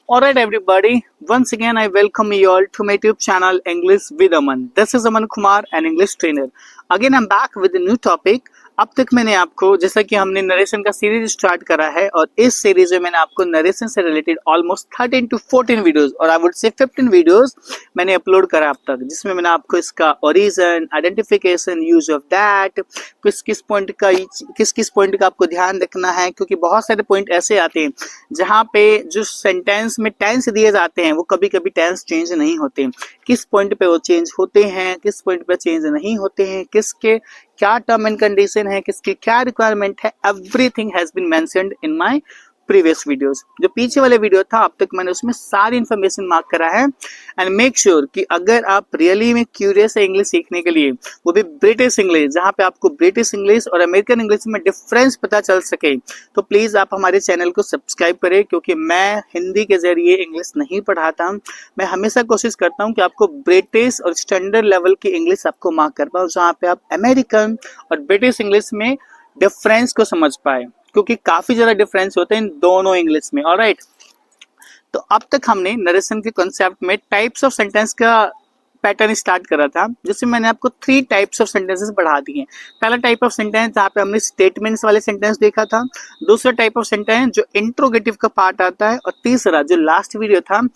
Alright everybody, once again I welcome you all to my YouTube channel English with Aman. This is Aman Kumar, an English trainer. Again I'm back with a new topic. अब तक मैंने आपको जैसा कि हमने narration का series start करा है और इस सीरीज में मैंने आपको नरेशन से रिलेटेड ऑलमोस्ट 13 to 14 वीडियोस और आई वुड से 15 वीडियोस मैंने अपलोड करा अब तक, जिसमें मैंने आपको इसका origin, identification, use of that, किस किस पॉइंट का आपको ध्यान रखना है, क्योंकि बहुत सारे पॉइंट ऐसे आते हैं जहाँ पे जो सेंटेंस में टेंस दिए जाते हैं वो कभी कभी टेंस चेंज नहीं होते। किस पॉइंट पे वो चेंज होते हैं, किस पॉइंट पे चेंज नहीं होते हैं, किसके क्या टर्म एंड कंडीशन है, किसकी क्या रिक्वायरमेंट है, everything has been mentioned in my previous videos. जो पीछे वाले वीडियो था अब तक मैंने उसमें सारी इन्फॉर्मेशन मार्क करा है। एंड मेक श्योर कि अगर आप रियली में क्यूरियस है इंग्लिश सीखने के लिए, वो भी ब्रिटिश इंग्लिश, जहाँ पे आपको ब्रिटिश इंग्लिश और अमेरिकन इंग्लिश में डिफरेंस पता चल सके, तो प्लीज आप हमारे चैनल को सब्सक्राइब करें, क्योंकि मैं हिंदी के जरिए इंग्लिश नहीं पढ़ाता। मैं हमेशा कोशिश करता हूँ कि आपको ब्रिटिश और स्टैंडर्ड लेवल की इंग्लिश आपको मार्क कर पाऊँ, जहाँ पे आप अमेरिकन और ब्रिटिश इंग्लिश में डिफरेंस को समझ पाए, क्योंकि काफी ज्यादा डिफरेंस होते हैं इन दोनों इंग्लिश में। ऑलराइट, तो अब तक हमने नरेशन के कॉन्सेप्ट में टाइप्स ऑफ सेंटेंस का पैटर्न स्टार्ट करा था, जिसमें मैंने आपको 3 टाइप्स ऑफ सेंटेंसेस पढ़ा दिए। पहला टाइप ऑफ सेंटेंस जहाँ पे हमने स्टेटमेंट्स वाले सेंटेंस देखा था, दूसरा टाइप ऑफ सेंटेंस जो इंट्रोगेटिव का पार्ट आता है, और तीसरा जो लास्ट वीडियो था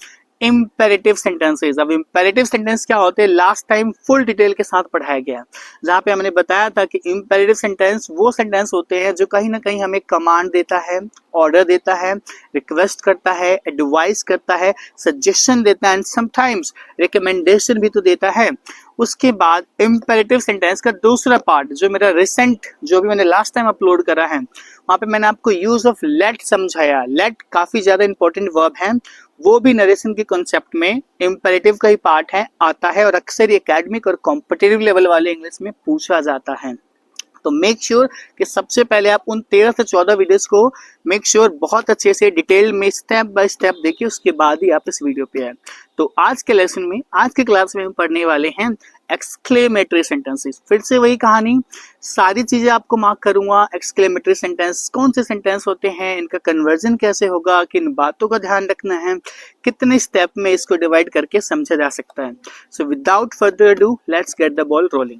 इम्पेरेटिव सेंटेंसेस। अब इम्पेरेटिव सेंटेंस क्या होते हैं लास्ट टाइम फुल डिटेल के साथ पढ़ाया गया, जहाँ पे हमने बताया था कि इम्पेरेटिव सेंटेंस वो सेंटेंस होते हैं जो कहीं ना कहीं हमें कमांड देता है, ऑर्डर देता है, रिक्वेस्ट करता है, एडवाइस करता है, सजेशन देता है एंड समटाइम्स रिकमेंडेशन भी तो देता है। उसके बाद इम्पेरेटिव सेंटेंस का दूसरा पार्ट जो मेरा रिसेंट, जो भी मैंने लास्ट टाइम अपलोड करा है, वहां पे मैंने आपको यूज ऑफ लेट समझाया। लेट काफी ज्यादा इंपॉर्टेंट वर्ब है, वो भी नरेशन के कॉन्सेप्ट में इम्पेरेटिव का ही पार्ट है, आता है और अक्सर एकेडमिक और कॉम्पिटिटिव लेवल वाले इंग्लिश में पूछा जाता है। तो मेक श्योर कि सबसे पहले आप उन 13 से 14 वीडियोस को मेक श्योर बहुत अच्छे से डिटेल में स्टेप बाय स्टेप देखिए, उसके बाद ही आप इस वीडियो पे आए। तो आज के लेसन में, आज के क्लास में हम पढ़ने वाले हैं एक्सक्लेमेटरी सेंटेंसेस। फिर से वही कहानी, सारी चीजें आपको मार्क करूंगा। एक्सक्लेमेटरी सेंटेंस कौन से सेंटेंस होते हैं, इनका कन्वर्जन कैसे होगा, किन बातों का ध्यान रखना है, कितने स्टेप में इसको डिवाइड करके समझा जा सकता है। So without further ado let's get the ball rolling.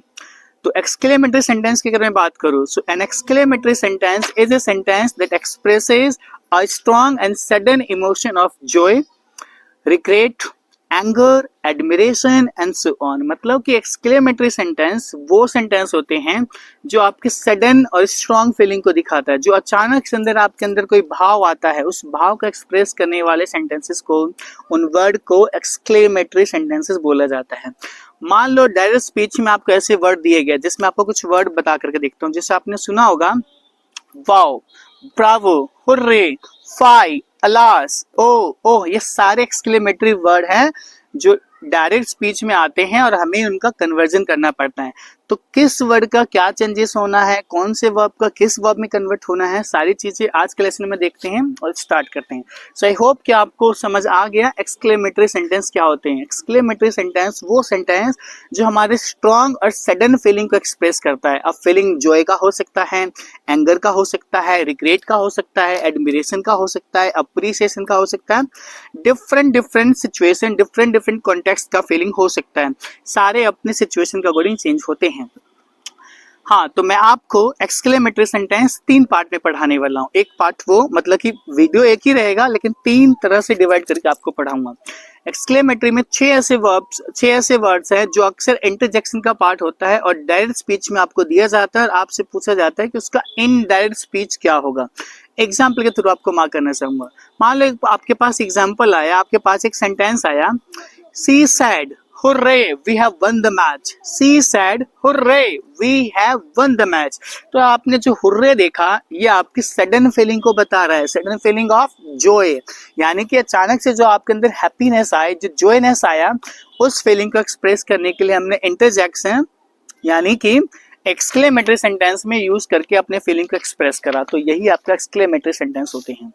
तो एक्सक्लेमेटरी सेंटेंस की अगर मैं बात करूं, so an exclamatory sentence is a sentence that expresses a strong and sudden emotion of joy, regret, anger, admiration and so on. मतलब कि exclamatory sentence वो sentence होते हैं जो आपके सडन और स्ट्रॉन्ग फीलिंग को दिखाता है, जो अचानक से अंदर आपके अंदर कोई भाव आता है, उस भाव को एक्सप्रेस करने वाले सेंटेंसेस को, उन वर्ड को एक्सक्लेमेटरी सेंटेंसेस बोला जाता है। मान लो डायरेक्ट स्पीच में आपको ऐसे वर्ड दिए गए, जिसमें आपको कुछ वर्ड बता करके देखता हूँ। जैसे आपने सुना होगा wow, bravo, hurray, fie, alas, O, ये सारे एक्सक्लेमेटरी वर्ड हैं जो डायरेक्ट स्पीच में आते हैं और हमें उनका कन्वर्जन करना पड़ता है। तो किस वर्ड का क्या चेंजेस होना है, कौन से वर्ब का किस वर्ब में कन्वर्ट होना है, सारी चीजें आज के लेसन में देखते हैं और स्टार्ट करते हैं। सो आई होप कि आपको समझ आ गया एक्सक्लेमेटरी सेंटेंस क्या होते हैं। एक्सक्लेमेटरी सेंटेंस वो सेंटेंस जो हमारे स्ट्रॉन्ग और सडन फीलिंग को एक्सप्रेस करता है। अब फीलिंग जॉय का हो सकता है, एंगर का हो सकता है, रिग्रेट का हो सकता है, एडमिरेशन का हो सकता है, अप्रिसिएशन का हो सकता है, डिफरेंट सिचुएशन, डिफरेंट कॉन्टेक्स्ट का फीलिंग हो सकता है। सारे अपने सिचुएशन के अकॉर्डिंग चेंज होते हैं। हाँ, तो मैं आपको एक्सक्लेमेटरी सेंटेंस 3 पार्ट में पढ़ाने वाला हूँ। एक पार्ट वो, मतलब कि वीडियो एक ही रहेगा लेकिन 3 तरह से डिवाइड करके आपको पढ़ाऊंगा। एक्सक्लेमेटरी में 6 ऐसे वर्ड्स हैं जो अक्सर इंटरजेक्शन का पार्ट होता है और डायरेक्ट स्पीच में आपको दिया जाता है और आपसे पूछा जाता है कि उसका इनडायरेक्ट स्पीच क्या होगा। एग्जाम्पल के थ्रू आपको मार्क करना चाहूंगा। मान लो आपके पास एग्जाम्पल आया, आपके पास एक सेंटेंस आया, she sad Hooray, we have won the match. She said, Hooray, we have won the match. तो आपने जो हुर्रे देखा, ये आपकी सडन फीलिंग को बता रहा है, सडन फीलिंग ऑफ जॉय, यानी कि अचानक से जो आपके अंदर हैप्पीनेस आए, जो जॉयनेस आया, उस फीलिंग को एक्सप्रेस करने के लिए हमने इंटरजेक्शन यानी कि एक्सक्लेमेटरी सेंटेंस में यूज करके अपने फीलिंग को एक्सप्रेस करा। तो यही आपका एक्सक्लेमेटरी सेंटेंस होते हैं।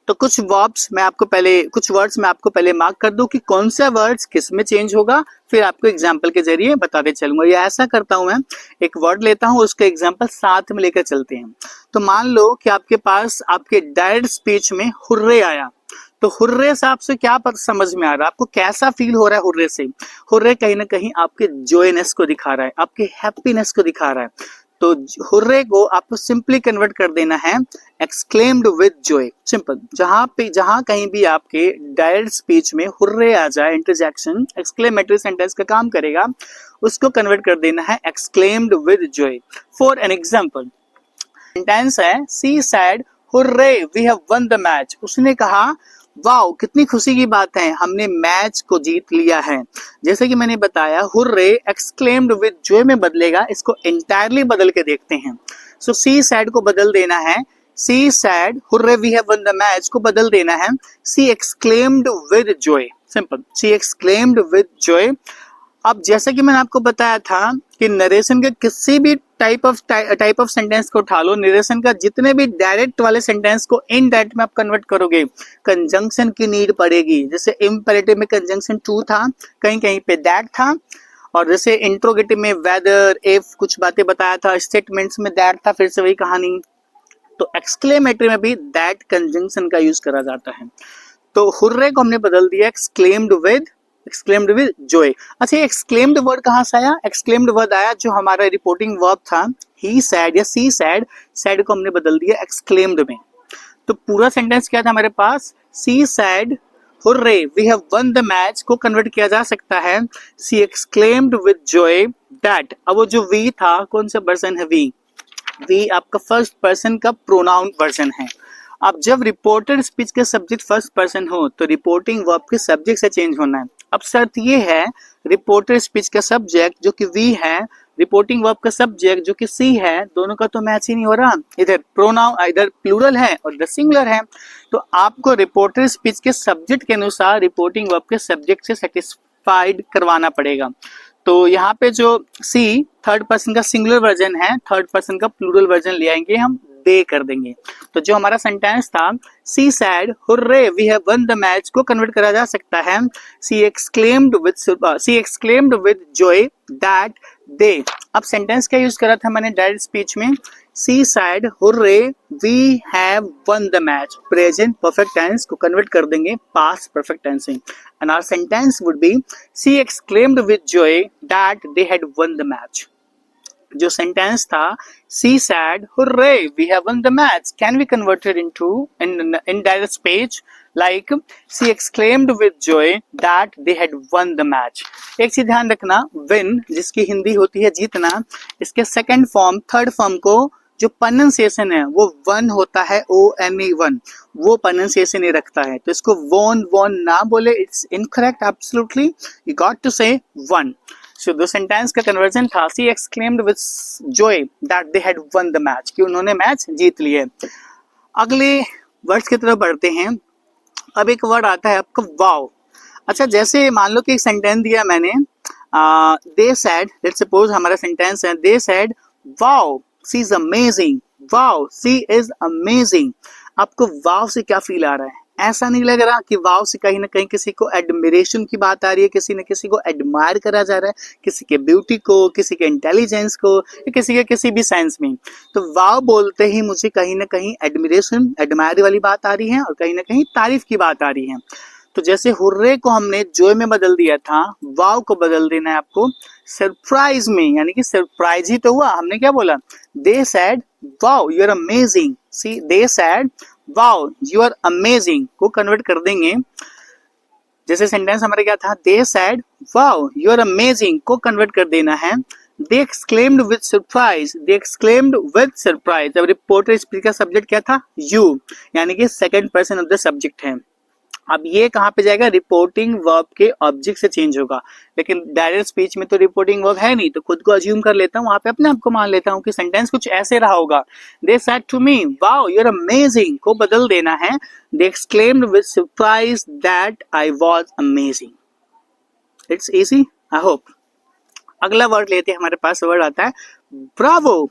तो कुछ वर्ड्स मैं आपको पहले मार्क कर दूं कि कौन सा वर्ड्स किस में चेंज होगा, फिर आपको एग्जांपल के जरिए बताते चलूंगा। या ऐसा करता हूं, मैं एक वर्ड लेता हूं, उसका एग्जांपल साथ में लेकर चलते हैं। तो मान लो कि आपके पास आपके डायरेक्ट स्पीच में हुर्रे आया, तो हुर्रे से आपसे क्या समझ में आ रहा है, आपको कैसा फील हो रहा है हुर्रे से? हुर्रे कहीं ना कहीं आपके जॉयनेस को दिखा रहा है, आपके हैप्पीनेस को दिखा रहा है। तो हुर्रे को आपको सिंपली कन्वर्ट कर देना है एक्सक्लेम्ड विद जॉय। सिंपल, जहां कहीं भी आपके डायरेक्ट स्पीच में हुर्रे आ जाए, इंटरजेक्शन एक्सक्लेमेटरी सेंटेंस का काम करेगा, उसको कन्वर्ट कर देना है exclaimed with joy. For an example, sentence है she said hurray we have won the match. उसने कहा वाओ कितनी खुशी की बात है, हमने मैच को जीत लिया है। जैसे कि मैंने बताया हुर्रे एक्सक्लेम्ड विद जॉय में बदलेगा, इसको एंटायरली बदल के देखते हैं। सो सी सैड को बदल देना है she said hurray we have won the match को बदल देना है she exclaimed with joy. Simple, she exclaimed with joy. अब जैसे कि मैंने आपको बताया था कि नरेशन के किसी भी टाइप ऑफ सेंटेंस को उठा लो, नरेशन का जितने भी डायरेक्ट वाले सेंटेंस को इनडायरेक्ट में आप कन्वर्ट करोगे, कंजंक्शन की नीड पड़ेगी। जैसे इम्पेरेटिव में कंजंक्शन टू था, कहीं कहीं पे दैट था, और जैसे इंट्रोगेटिव में वेदर इफ कुछ बातें बताया था, स्टेटमेंट्स में दैट था, फिर से वही कहानी। तो एक्सक्लेमेटरी में भी दैट कंजंक्शन का यूज करा जाता है। तो हुर्रे को हमने बदल दिया एक्सक्लेम्ड विद जॉय। अच्छा, एक्सक्लेम्ड वर्ड कहां से आया? एक्सक्लेम्ड वर्ड आया जो हमारा रिपोर्टिंग वर्ब था ही सैड या सी सैड, सैड को हमने बदल दिया एक्सक्लेम्ड में। तो पूरा सेंटेंस क्या था हमारे पास? She said hurray we have won the match को कन्वर्ट किया जा सकता है she exclaimed with joy that. अब वो जो वी था, कौन सा पर्सन है वी आपका फर्स्ट पर्सन का प्रोनाउन वर्जन है। अब जब रिपोर्टेड स्पीच के सब्जेक्ट फर्स्ट पर्सन हो तो रिपोर्टिंग वर्ब के सब्जेक्ट से चेंज होना है। अब शर्त ये है, रिपोर्टेड स्पीच का सब्जेक्ट जो कि वी है, रिपोर्टिंग वर्ब का सब्जेक्ट जो कि सी है, दोनों का तो मैच ही नहीं हो रहा। इधर प्रोनाउन इधर प्लूरल है और इधर सिंगुलर है। तो आपको रिपोर्टेड स्पीच के सब्जेक्ट के अनुसार रिपोर्टिंग वर्ब के सब्जेक्ट से सेटिस्फाइड करवाना पड़ेगा। तो यहाँ पे जो सी थर्ड पर्सन का सिंगुलर वर्जन है, थर्ड पर्सन का प्लूरल वर्जन ले आएंगे हम, दे कर देंगे। तो जो हमारा सेंटेंस था she said hurray we have won the match को कन्वर्ट करा जा सकता है she exclaimed with joy that they. अब सेंटेंस क्या यूज करा था मैंने डायरेक्ट स्पीच में? She said hurray we have won the match. Present perfect tense को कन्वर्ट कर देंगे पास्ट परफेक्ट टेंस में, and our sentence would be she exclaimed with joy that they had won the match. जो sentence था she said hurray we have won the match can be converted into in direct speech like she exclaimed with joy that they had won the match. एक चीज ध्यान रखना, win जिसकी हिंदी होती है जीतना, इसके सेकंड फॉर्म थर्ड फॉर्म को जो प्रोनाउंसिएशन है वो वन होता है, ONE वन, वो प्रोनाउंसिएशन ही रखता है। तो इसको वोन ना बोले, it's incorrect absolutely, you got to say one. So दो सेंटेंस का कन्वर्जन था she exclaimed with joy that they had won the match, कि उन्होंने मैच जीत लिए। अगले वर्ड्स की तरफ बढ़ते हैं। अब एक वर्ड आता है आपका वाओ। अच्छा, जैसे मान लो कि एक सेंटेंस दिया मैंने, दे सैड, लेट्स सपोज हमारा सेंटेंस है they said wow she is amazing, wow she is amazing. आपको वाओ से क्या फील आ रहा है? ऐसा नहीं लग रहा कि वाव से कहीं ना कहीं किसी को एडमिरेशन की बात आ रही है, किसी न किसी को एडमायर करा जा रहा है, किसी के ब्यूटी को, किसी के इंटेलिजेंस को, या किसी के किसी भी सेंस में। तो वाव बोलते ही मुझे कहीं ना कहीं एडमिरेशन, एडमायर वाली बात आ रही है और कहीं ना कहीं तारीफ की बात आ रही है। तो जैसे हुर्रे को हमने जॉय में बदल दिया था, वाव को बदल देना है आपको सरप्राइज में, यानी कि सरप्राइज ही तो हुआ। हमने क्या बोला? They said wow you are amazing. See they said wow you are amazing को कन्वर्ट कर देंगे। जैसे सेंटेंस हमारे क्या था? They said wow you are amazing को कन्वर्ट कर देना है they exclaimed with surprise, they exclaimed with surprise. अब रिपोर्टर स्पीच का सब्जेक्ट क्या था? यू, यानी कि second person of the subject है। अब ये कहाँ पे जाएगा? रिपोर्टिंग वर्ब के ऑब्जेक्ट से चेंज होगा। लेकिन डायरेक्ट स्पीच में तो रिपोर्टिंग वर्ब है नहीं, तो खुद को अज्यूम कर लेता हूँ, वहां पे अपने आप को मान लेता हूँ कि सेंटेंस कुछ ऐसे रहा होगा। They said to me wow you are amazing को बदल देना है they exclaimed with surprise that I was amazing. It's easy, I hope. अगला वर्ड लेते हैं, हमारे पास वर्ड आता है ब्रावो।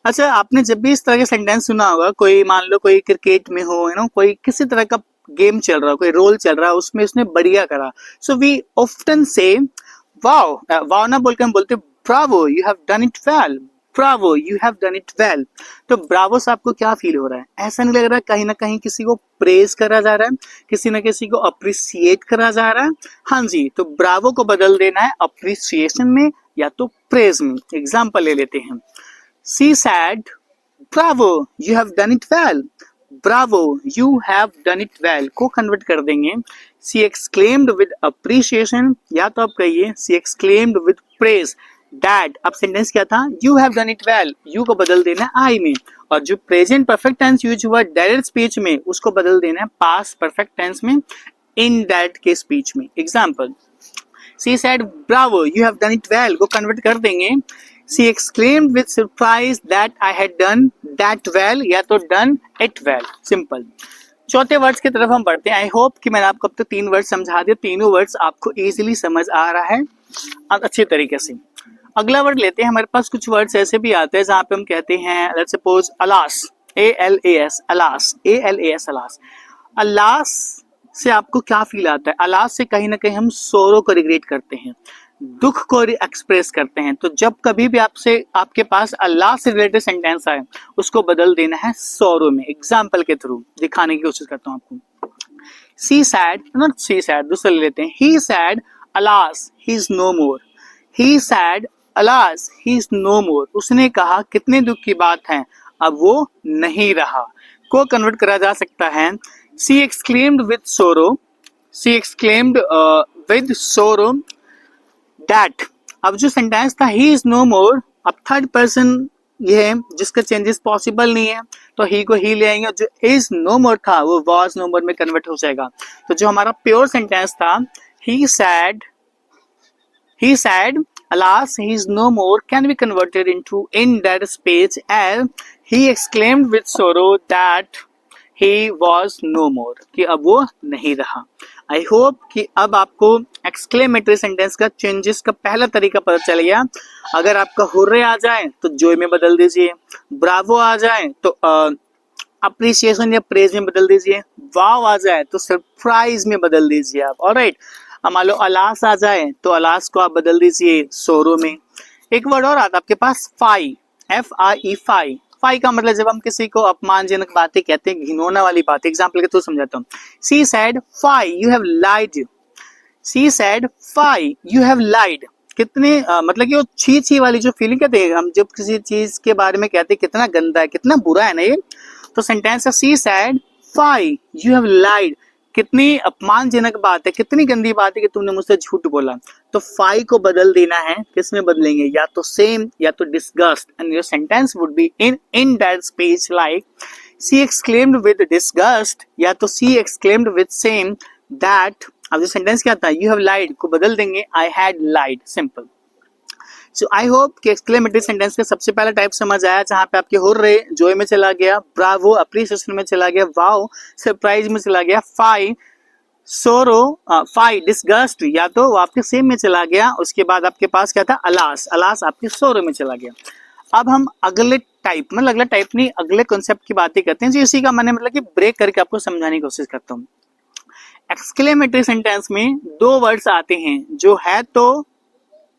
अच्छा, आपने जब भी इस तरह के सेंटेंस सुना होगा, कोई मान लो कोई क्रिकेट में हो, यू नो, कोई किसी तरह का गेम चल रहा, कोई रोल चल रहा, उसमें उसने बढ़िया करा, सो वी ऑफ्टन से वाओ, वाओ ना बोलकर हम बोलते Bravo you have done it well, bravo, you have done it well. तो ब्रावो से आपको क्या फील हो रहा है? ऐसा नहीं लग रहा है कहीं ना कहीं किसी को प्रेज करा जा रहा है, किसी न किसी को अप्रिसिएट करा जा रहा है? हाँ जी, तो ब्रावो को बदल देना है अप्रिसिएशन में या तो प्रेज में। एग्जाम्पल ले लेते हैं। She said bravo, you have done it well. Bravo, you have done it well को कन्वर्ट कर देंगे सी एक्सक्लेम्ड विद अप्रिसिएशन, या तो आप कहिए she exclaimed with praise that. अब सेंटेंस क्या था? You have done it well, you को बदल देना है आई में, और जो प्रेजेंट परफेक्ट टेंस यूज हुआ डायरेक्ट स्पीच में उसको बदल देना है पास्ट परफेक्ट टेंस में इन दैट के स्पीच में। Example, she said bravo, you have done it well को कन्वर्ट कर देंगे she exclaimed with surprise that I had done that well, या तो डन इट वेल। सिंपल। चौथे वर्ड्स की तरफ हम बढ़ते हैं। आई होप कि मैंने आपको अब तक 3 वर्ड्स समझा दिए, तीनों वर्ड्स आपको इजीली समझ आ रहा है अच्छे तरीके से। अगला वर्ड लेते हैं। हमारे पास कुछ वर्ड्स ऐसे भी आते हैं जहां पे हम कहते हैं let's suppose alas, ALAS, alas, ALAS, alas. Alas से आपको क्या फील आता है? अलास से कहीं ना कहीं हम सोरो को रिग्रेट करते हैं, दुख को एक्सप्रेस करते हैं। तो जब कभी भी आपसे आपके पास अल्लाह से रिलेटेड सेंटेंस आए उसको बदल देना है सोरो में। एग्जाम्पल के थ्रू दिखाने की कोशिश करता हूं आपको। She said, not she said, दूसरा ले लेते हैं। He said alas he is no more, he said alas he is no more. उसने कहा कितने दुख की बात है, अब वो नहीं रहा को कन्वर्ट करा जा सकता है सी एक्सक्लेम्ड विद सोरो, सी एक्सक्लेम्ड विद सोरो दैट। अब जो सेंटेंस था ही इज नो मोर, अब थर्ड पर्सन ये है जिसका चेंजेस पॉसिबल नहीं है, तो ही को ही ले आएंगे। जो इज नो मोर था वो वॉज नो मोर में कन्वर्ट हो जाएगा। तो जो हमारा प्योर सेंटेंस था ही sad alas he is no more can be converted into in that space as he exclaimed with sorrow that he was no more, कि अब वो नहीं रहा। आई होप कि अब आपको एक्सक्लेमेटरी सेंटेंस का चेंजेस का पहला तरीका पता चल गया। अगर आपका हुर्रे आ जाए तो जॉय में बदल दीजिए, ब्रावो आ जाए तो अप्रिसिएशन या प्रेज में बदल दीजिए, वाव आ जाए तो सरप्राइज में बदल दीजिए आप। ऑलराइट, मान लो अलास आ जाए तो अलास को आप बदल दीजिए सोरो में। एक वर्ड और आता है आपके पास फाई, FIE, फाई। फाई का मतलब जब हम किसी को अपमानजनक बातें कहते हैं, घिनौना वाली बात। एग्जाम्पल के थ्रू समझाता हूँ। She said fie you have lied, she said fie you have lied. कितने मतलब कि वो छी छी वाली जो फीलिंग कहते हैं हम जब किसी चीज के बारे में कहते हैं कितना गंदा है, कितना बुरा है ना ये, तो सेंटेंस है she said fie you have लाइड। कितनी अपमानजनक बात है, कितनी गंदी बात है कि तुमने मुझसे झूठ बोला। तो फाई को बदल देना है, किस में बदलेंगे? या तो सेम या तो disgust, and your sentence would be in that speech like she exclaimed with disgust, या तो she exclaimed with same that. अब जो सेंटेंस क्या था, यू हैव लाइड को बदल देंगे I had lied. Simple. So I hope कि एक्सक्लेमेटरी सेंटेंस का सबसे पहला टाइप समझ आया, जहां पे आपके हुर्रे जॉय में चला गया, ब्रावो अप्रिसिएशन में चला गया, वाओ सरप्राइज में चला गया, फाई सोरो, फाई डिस्गस्ट या तो वो आपके सेम में चला गया। उसके बाद आपके पास क्या था, अलास, अलास आपके सोरो में चला गया। अब हम अगले टाइप, मतलब अगला टाइप नहीं, अगले कॉन्सेप्ट की बातें करते हैं। जो इसी का मैंने मतलब कि ब्रेक करके आपको समझाने की कोशिश करता हूँ। एक्सक्लेमेटरी सेंटेंस में 2 वर्ड्स आते हैं जो है तो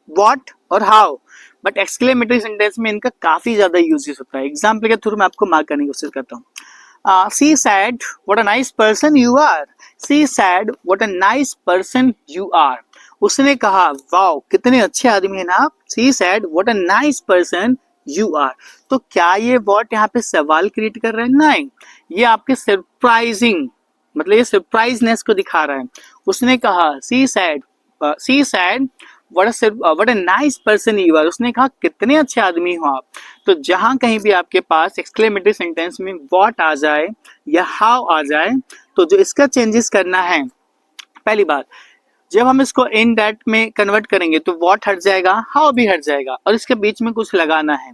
व्हाट और हाउ, बट एक्सक्लेमेटरी सेंटेंस में इनका काफी ज्यादा यूजेस होता है। एग्जाम्पल के थ्रू मैं आपको मार्क करने की कोशिश करता हूँ। She said what a nice person you are, she said what a nice person you are. उसने कहा वाओ कितने अच्छे आदमी हैं ना आप, she said what a nice person you are. तो क्या ये व्हाट यहाँ पे सवाल क्रिएट कर रहे हैं? नहीं, ये आपके सरप्राइजिंग, मतलब ये सरप्राइजनेस को दिखा रहा है। उसने कहा she said what a nice person you are, उसने कहा कितने अच्छे आदमी हो आप। तो जहां कहीं भी आपके पास एक्सक्लेमेटरी सेंटेंस में व्हाट आ जाए या हाउ आ जाए, तो जो इसका चेंजेस करना है, पहली बात जब हम इसको इन दैट में कन्वर्ट करेंगे तो व्हाट हट जाएगा, हाउ भी हट जाएगा, और इसके बीच में कुछ लगाना है।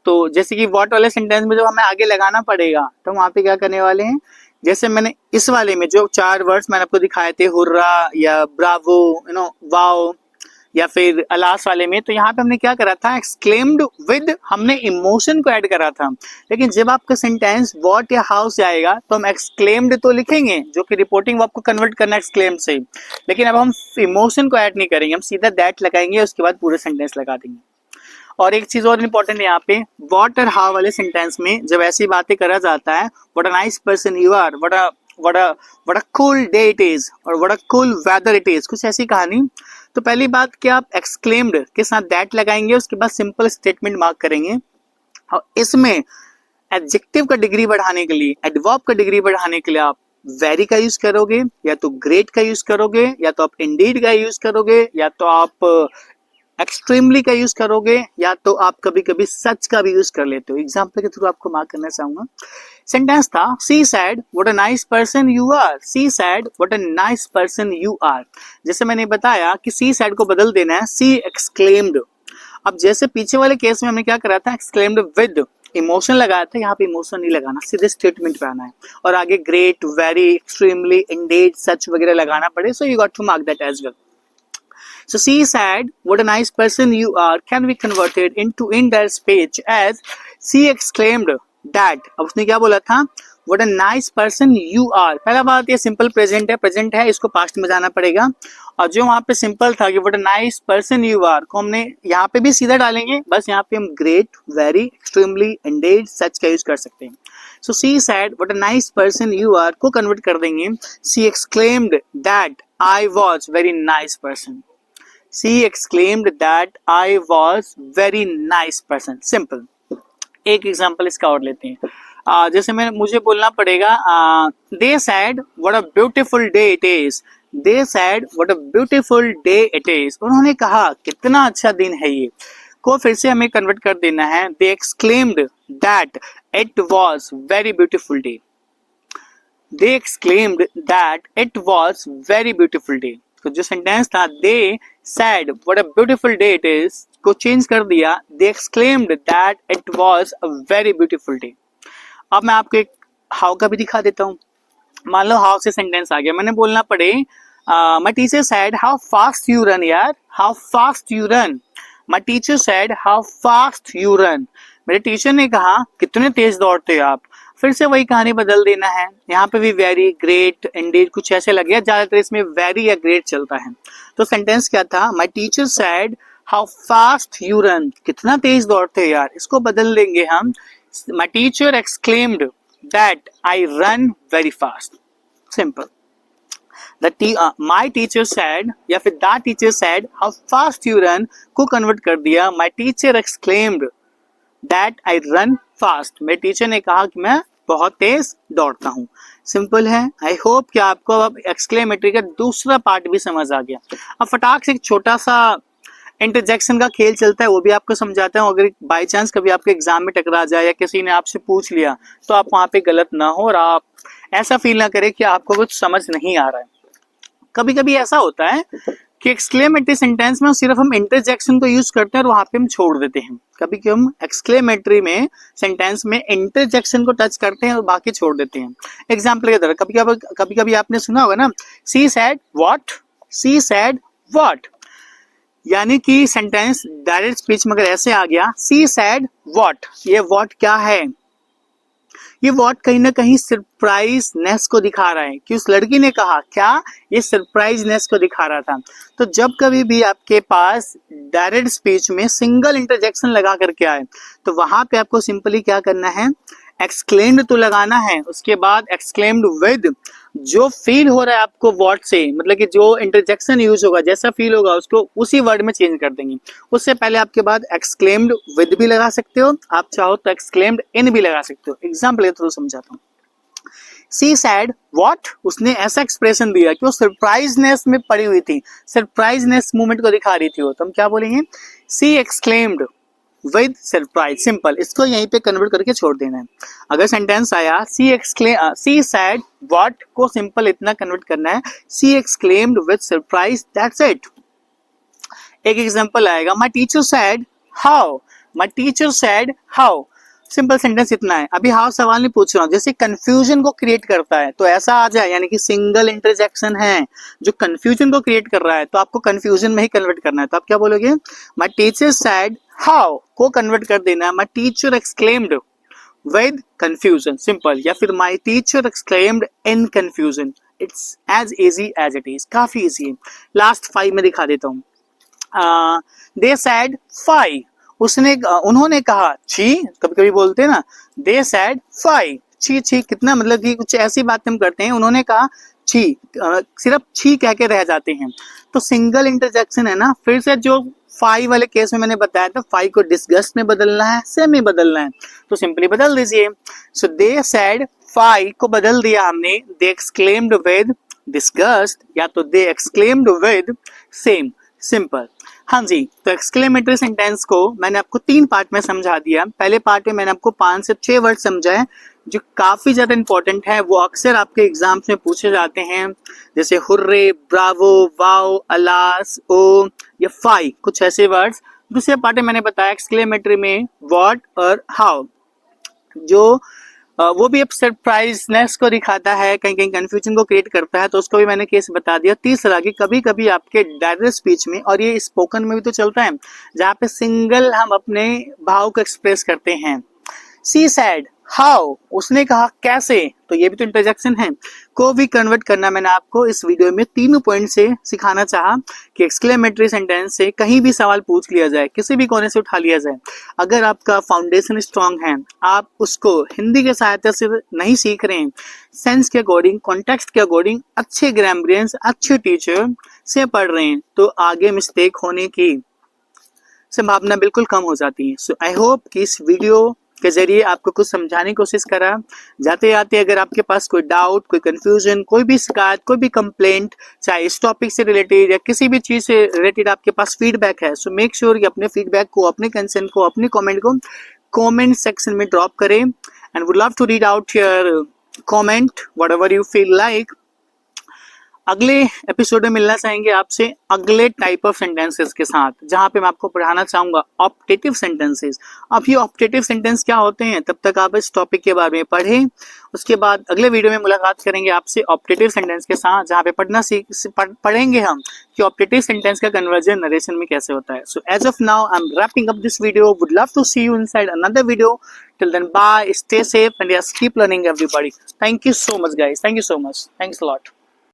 तो जैसे कि व्हाट वाले सेंटेंस में जब हमें आगे लगाना पड़ेगा तो वहां पे क्या करने वाले हैं, जैसे मैंने इस वाले में जो 4 वर्ड्स मैंने आपको दिखाए थे, हुर्रा या ब्रावो, वाओ या फिर अलास वाले में, तो यहाँ पे हमने क्या करा था, एक्सक्लेम्ड विद, हमने इमोशन को ऐड करा था। लेकिन जब आपका सेंटेंस व्हाट या हाउ से आएगा तो हम एक्सक्लेम्ड तो लिखेंगे, जो कि रिपोर्टिंग आपको कन्वर्ट करना है एक्सक्लेम्ड से, लेकिन अब हम इमोशन को ऐड नहीं करेंगे, हम सीधा दैट लगाएंगे, उसके बाद पूरे सेंटेंस लगा देंगे। और एक चीज और इम्पोर्टेंट है यहाँ पे, व्हाट और हाउ वाले सेंटेंस में जब ऐसी बातें करा जाता है, what a nice person you are, what a cool day it is, और what a cool weather it is, कुछ ऐसी कहानी। तो पहली बात कि आप एक्सक्लेम्ड के साथ दैट लगाएंगे, उसके बाद सिंपल स्टेटमेंट मार्क करेंगे, और इसमें एडजेक्टिव का डिग्री बढ़ाने के लिए, एडवर्ब का डिग्री बढ़ाने के लिए आप वेरी का यूज करोगे, या तो ग्रेट का यूज करोगे, या तो आप इंडीड का यूज करोगे, या तो आप एक्सट्रीमली का यूज करोगे, या तो आप कभी कभी सच का भी यूज कर लेते हो। एग्जाम्पल के थ्रू आपको मार्क करना चाहूंगा। सेंटेंस था, she said what a nice person you are, she said what a nice person you are. जैसे मैंने बताया कि सी सैड को बदल देना है सी एक्सक्लेम्ड। अब जैसे पीछे वाले केस में हमने क्या करा था, एक्सक्लेम्ड विद इमोशन लगाया था, यहाँ पे इमोशन नहीं लगाना, सीधे स्टेटमेंट पे आना है, और आगे great, very, extremely, indeed, such वगैरह लगाना पड़े। So you got to mark that as well. So she said, "What a nice person you are" can be converted into indirect speech as she exclaimed that. अब उसने क्या बोला था, What a nice person you are. पहला बात ये simple present है, इसको पास्ट में जाना पड़ेगा। और जो वहाँ पे सिंपल था कि What a nice person you are को हमने यहाँ पे भी सीधा डालेंगे, बस यहाँ पे हम ग्रेट, वेरी, एक्सट्रीमली, इंडीड, सच का यूज कर सकते हैं। So she said, "What a nice person you are" को कन्वर्ट कर देंगे, She exclaimed that I was very nice person. She exclaimed that I was very nice person. Simple. एक example इसका और लेते हैं। जैसे मुझे बोलना पड़ेगा, they said what a beautiful day it is. They said what a beautiful day it is. उन्होंने कहा कितना अच्छा दिन है ये, को फिर से हमें कन्वर्ट कर देना है, they exclaimed that it was very beautiful day. They exclaimed that it was very beautiful day. तो जो सेंटेंस था they said what a beautiful day it is को चेंज कर दिया, they exclaimed that it was a very beautiful day. अब मैं आपको एक हाउ का भी दिखा देता हूँ। मान लो हाउ से सेंटेंस आ गया, मैंने बोलना पड़े my teacher said how fast you run यार, how fast you run. My teacher said how fast you run. मेरे टीचर ने कहा कितने तेज दौड़ते हो आप। फिर से वही कहानी बदल देना है, यहाँ पे भी वेरी, ग्रेट, इंडीड कुछ ऐसे लग गया, ज्यादातर इसमें वेरी या ग्रेट चलता है। तो सेंटेंस क्या था, my teacher said how fast you run, कितना तेज दौड़ते हो यार, इसको बदल देंगे हम, my teacher exclaimed that I run very fast. Simple. My teacher sad या फिर the teacher said how fast you run को कन्वर्ट कर दिया, my teacher exclaimed that I run fast. मेरे टीचर ने कहा कि मैं बहुत तेज दौड़ता हूँ। सिंपल है। आई होप कि आपको अब एक्सक्लेमेटरी का दूसरा पार्ट भी समझ आ गया। अब फटाक से एक छोटा सा इंटरजेक्शन का खेल चलता है, वो भी आपको समझाता हूँ। अगर बाई चांस कभी आपके एग्जाम में टकरा जाए या किसी ने आपसे पूछ लिया तो आप वहां पे गलत ना हो और आप ऐसा फील ना करें कि आपको कुछ समझ नहीं आ रहा है। कभी कभी ऐसा होता है कि एक्सक्लेमेटरी सेंटेंस में सिर्फ हम इंटरजेक्शन को यूज करते हैं और वहां पे हम छोड़ देते हैं। कभी कभी हम एक्सक्लेमेटरी में सेंटेंस में इंटरजेक्शन को टच करते हैं और बाकी छोड़ देते हैं। एग्जाम्पल के तरह कभी कभी आपने सुना होगा ना, she said what, she said what, यानी कि सेंटेंस डायरेक्ट स्पीच में अगर ऐसे आ गया, सी सैड व्हाट, ये व्हाट क्या है, ये व्हाट कहीं ना कहीं सरप्राइजनेस को दिखा रहा है कि उस लड़की ने कहा क्या, ये सरप्राइजनेस को दिखा रहा था। तो जब कभी भी आपके पास डायरेक्ट स्पीच में सिंगल इंटरजेक्शन लगा करके आए तो वहां पे आपको सिंपली क्या करना है, एक्सक्लेम्ड तो लगाना है, उसके बाद एक्सक्लेम्ड विद जो फील हो रहा है आपको वर्ड से, मतलब कि जो इंटरजेक्शन यूज होगा जैसा फील होगा उसको उसी वर्ड में चेंज कर देंगे। उससे पहले आपके बाद एक्सक्लेम्ड विद भी लगा सकते हो, आप चाहो तो एक्सक्लेम्ड इन भी लगा सकते हो। एग्जाम्पल के थ्रू समझाता हूँ। सी सैड व्हाट, उसने ऐसा एक्सप्रेशन दिया कि वो सरप्राइजनेस में पड़ी हुई थी, सरप्राइजनेस मूवमेंट को दिखा रही थी वो, तो हम क्या बोलेंगे, सी एक्सक्लेम्ड विद सरप्राइज। सिंपल, इसको यहीं पे कन्वर्ट करके छोड़ देना है। अगर सेंटेंस आया सी सैड व्हाट को सिंपल इतना कन्वर्ट करना है, she exclaimed with surprise, that's it. एक एग्जांपल आएगा, my teacher said how, my teacher said how. Simple sentence इतना है। अभी हाउ सवाल नहीं पूछ रहा हूं, जैसे कंफ्यूजन को क्रिएट करता है तो ऐसा आ जाए, यानी कि सिंगल इंटरजेक्शन है जो कंफ्यूजन को क्रिएट कर रहा है, तो आपको कंफ्यूजन में ही कन्वर्ट करना है। तो आप क्या बोलोगे, माय टीचर सैड हाउ को कन्वर्ट कर देना है, my teacher exclaimed with confusion. Simple. या फिर my teacher exclaimed in confusion. It's as easy as it is, काफी इजी है। लास्ट 5 में दिखा देता हूँ। दे सैड 5, उन्होंने कहा छी, कभी कभी बोलते हैं ना, दे सैड फाई, छी छी, कितना मतलब कि कुछ ऐसी बातें हम करते हैं, उन्होंने कहा छी, सिर्फ छी कह के रह जाते हैं। तो सिंगल इंटरजेक्शन है ना, फिर से जो फाई वाले केस में मैंने बताया था, फाई को डिस्गस्ट में बदलना है, से में बदलना है, तो सिंपली बदल दीजिए। सो दे सैड फाई को बदल दिया हमने दे एक्सक्लेम्ड विद डिस्गस्ट, या तो दे एक्सक्लेम्ड विद सेम, सिंपल। हाँ जी, तो एक्सक्लेमेटरी सेंटेंस को मैंने आपको 3 पार्ट में समझा दिया। पहले पार्ट में मैंने आपको 5 से 6 वर्ड समझाए जो काफी ज्यादा इंपॉर्टेंट है, वो अक्सर आपके एग्जाम्स में पूछे जाते हैं, जैसे हुर्रे, ब्रावो, वाओ, अलास, ओ या फाई, कुछ ऐसे वर्ड्स। दूसरे पार्ट में मैंने बताया एक्सक्लेमेटरी में व्हाट और हाउ, जो वो भी अब सरप्राइजनेस को दिखाता है, कहीं कहीं कंफ्यूजन को क्रिएट करता है, तो उसको भी मैंने केस बता दिया। तीसरा कि कभी कभी आपके डायरेक्ट स्पीच में, और ये स्पोकन में भी तो चलता है, जहाँ पे सिंगल हम अपने भाव को एक्सप्रेस करते हैं। सी सैड हाउ, उसने कहा कैसे, तो ये भी तो इंटरजेक्शन है, को भी कन्वर्ट करना मैंने आपको इस वीडियो में 3 पॉइंट से सिखाना चाहा कि एक्सक्लेमेटरी सेंटेंस से कहीं भी सवाल पूछ लिया जाए, किसी भी कोने से उठा लिया जाए, अगर आपका फाउंडेशन स्ट्रांग है, आप उसको हिंदी के सहायता से नहीं सीख रहे हैं, सेंस के अकॉर्डिंग, कॉन्टेक्स्ट के अकॉर्डिंग, अच्छे ग्रामरियंस, अच्छे टीचर से पढ़ रहे हैं, तो आगे मिस्टेक होने की संभावना बिल्कुल कम हो जाती है। सो आई होप कि इस वीडियो के जरिए आपको कुछ समझाने की कोशिश करा। जाते जाते अगर आपके पास कोई डाउट, कोई कंफ्यूजन, कोई भी शिकायत, कोई भी कंप्लेंट, चाहे इस टॉपिक से रिलेटेड या किसी भी चीज से रिलेटेड आपके पास फीडबैक है, सो मेक श्योर कि अपने फीडबैक को, अपने कंसर्न को, अपने कमेंट को कमेंट सेक्शन में ड्रॉप करें, and would love to read out your comment whatever you feel like. अगले एपिसोड में मिलना चाहेंगे आपसे अगले टाइप ऑफ सेंटेंसेस के साथ, जहां पे मैं आपको पढ़ाना चाहूंगा ऑप्टेटिव सेंटेंसेस। अब ये ऑप्टेटिव सेंटेंस क्या होते हैं, तब तक आप इस टॉपिक के बारे में पढ़ें। उसके बाद अगले वीडियो में मुलाकात करेंगे आपसे ऑप्टेटिव सेंटेंस के साथ, जहां पे पढ़ेंगे हम कि ऑप्टेटिव सेंटेंस का कन्वर्जन नरेशन में कैसे होता है। So as of now I am wrapping up this video, would love to see you inside another video. Till then, bye, stay safe, and yes, keep learning, everybody. Thank you so much, guys. Thank you so much. Thanks a lot.